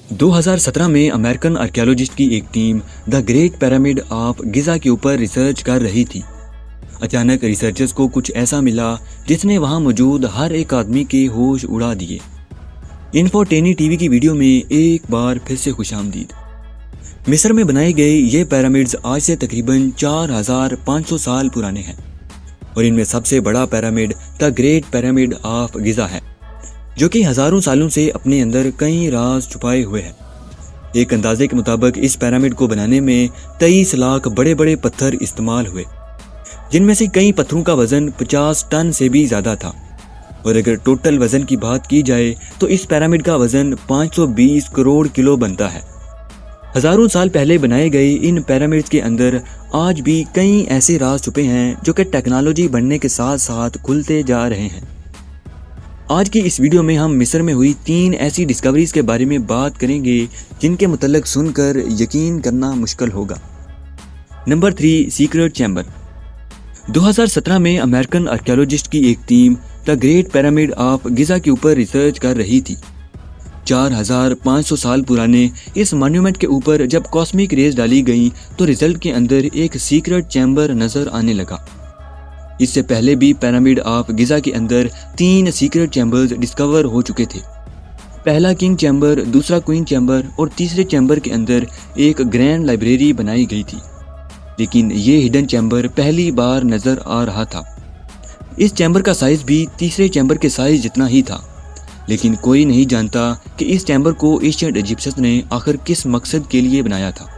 2017 में American archaeologist की एक team the great pyramid of Giza के ऊपर रिसर्च कर रही थी। अचानक रिसर्चर्स को कुछ ऐसा मिला जिसने वहां मौजूद हर एक आदमी के होश उड़ा दिए। इन्फोटेनी टीवी की वीडियो में एक बार फिर से खुशामदीद। मिस्र में बनाए गए ये पिरामिड्स आज से तकरीबन 4500 साल पुराने हैं और इनमें सबसे बड़ा pyramid the great pyramid of Giza है, जो कि हजारों सालों से अपने अंदर कई राज छुपाए हुए है। एक अंदाजे के मुताबिक इस पिरामिड को बनाने में 23 लाख बड़े बड़े पत्थर इस्तेमाल हुए, जिनमें से कई पत्थरों का वजन 50 टन से भी ज्यादा था। और अगर टोटल वजन की बात की जाए तो इस पिरामिड का वजन 520 करोड़ किलो बनता है। हजारों साल पहले बनाए गए इन पिरामिड्स के अंदर आज भी कई ऐसे राज छुपे हैं जो कि टेक्नोलॉजी बढ़ने के साथ साथ खुलते जा रहे हैं। आज की इस वीडियो में हम मिस्र में हुई 3 ऐसी डिस्कवरीज के बारे में बात करेंगे जिनके मुतल्लिक सुनकर यकीन करना मुश्किल होगा। Number 3, secret chamber. 2017 में अमेरिकन आर्कियोलॉजिस्ट की एक team the great pyramid of Giza के ऊपर रिसर्च कर रही थी। 4500 साल पुराने इस मॉन्यूमेंट के ऊपर जब कॉस्मिक रेज डाली गई तो रिजल्ट के अंदर एक सीक्रेट चैम्बर नजर आने लगा। इससे पहले भी पिरामिड ऑफ गिज़ा के अंदर 3 सीक्रेट चैम्बर्स डिस्कवर हो चुके थे। पहला किंग चैम्बर, दूसरा क्वीन चैम्बर और तीसरे चैम्बर के अंदर एक ग्रैंड लाइब्रेरी बनाई गई थी, लेकिन ये हिडन चैम्बर पहली बार नजर आ रहा था। इस चैम्बर का साइज भी तीसरे चैम्बर के साइज जितना ही था, लेकिन कोई नहीं जानता कि इस चैम्बर को एशियंट इजिप्शियंस ने आखिर किस मकसद के लिए बनाया था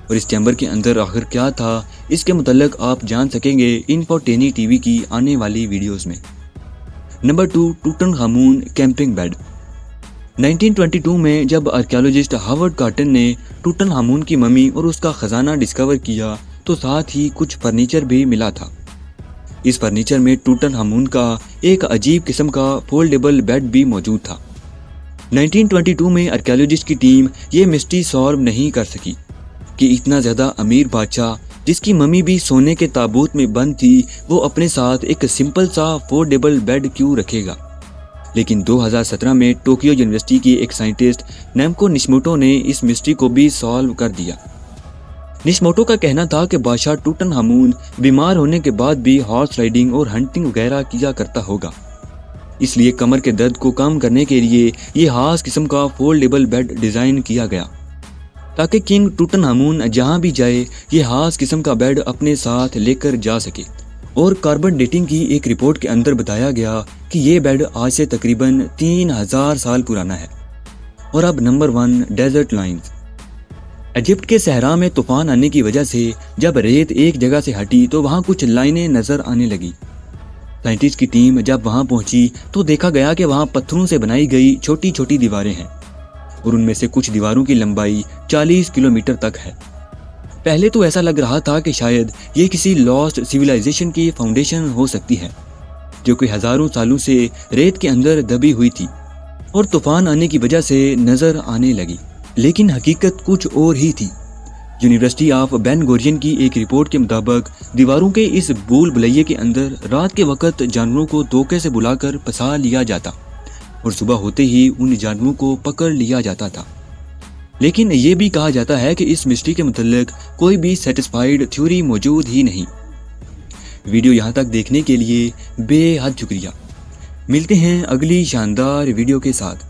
और इस चैम्बर के अंदर आखिर क्या था, इसके मुतल्लिक आप जान सकेंगे इन्फोटेनी टीवी की आने वाली वीडियोस में। Number 2, टूटनखामून camping bed. 1922 में जब आर्कियोलॉजिस्ट हावर्ड कार्टन ने टूटनखामून की मम्मी और उसका खजाना डिस्कवर किया तो साथ ही कुछ फर्नीचर भी मिला था। इस फर्नीचर में टूटनखामून का एक अजीब किस्म का फोल्डेबल बेड भी मौजूद था। 1922 में आर्कियोलॉजिस्ट की टीम ये मिस्ट्री सॉल्व नहीं कर सकी कि इतना ज़्यादा अमीर बादशाह जिसकी मम्मी भी सोने के ताबूत में बंद थी, वो अपने साथ एक सिंपल सा फोल्डेबल बेड क्यों रखेगा। लेकिन 2017 में टोक्यो यूनिवर्सिटी की एक साइंटिस्ट नेमको निशिमोटो ने इस मिस्ट्री को भी सॉल्व कर दिया। निशिमोटो का कहना था कि बादशाह टूटनखामून बीमार होने के बाद भी हॉर्स राइडिंग और हंटिंग वगैरह किया करता होगा, इसलिए कमर के दर्द को कम करने के लिए ये खास किस्म का फोल्डेबल बेड डिजाइन किया गया ताकि किंग टूटनखामून जहां भी जाए ये खास किस्म का बेड अपने साथ लेकर जा सके। और कार्बन डेटिंग की एक रिपोर्ट के अंदर बताया गया कि ये बेड आज से तकरीबन 3000 साल पुराना है। और अब नंबर 1, डेजर्ट लाइन्स। इजिप्ट के सहरा में तूफान आने की वजह से जब रेत एक जगह से हटी तो वहां कुछ लाइनें नजर आने लगी। साइंटिस्ट की टीम जब वहां पहुंची तो देखा गया कि वहां पत्थरों से बनाई गई छोटी छोटी दीवारें हैं और उनमें से कुछ दीवारों की लंबाई 40 किलोमीटर तक है। पहले तो ऐसा लग रहा था कि शायद ये किसी लॉस्ट सिविलाइजेशन की फाउंडेशन हो सकती है जो कि हजारों सालों से रेत के अंदर दबी हुई थी और तूफान आने की वजह से नजर आने लगी, लेकिन हकीकत कुछ और ही थी। यूनिवर्सिटी ऑफ बेन गुरियन की एक रिपोर्ट के मुताबिक दीवारों के इस भूल भुलैये के अंदर रात के वक्त जानवरों को धोखे से बुलाकर फंसा लिया जाता और सुबह होते ही उन जानवरों को पकड़ लिया जाता था। लेकिन ये भी कहा जाता है कि इस मिस्ट्री के मुतल्लिक कोई भी सेटिस्फाइड थ्योरी मौजूद ही नहीं। वीडियो यहाँ तक देखने के लिए बेहद शुक्रिया। मिलते हैं अगली शानदार वीडियो के साथ।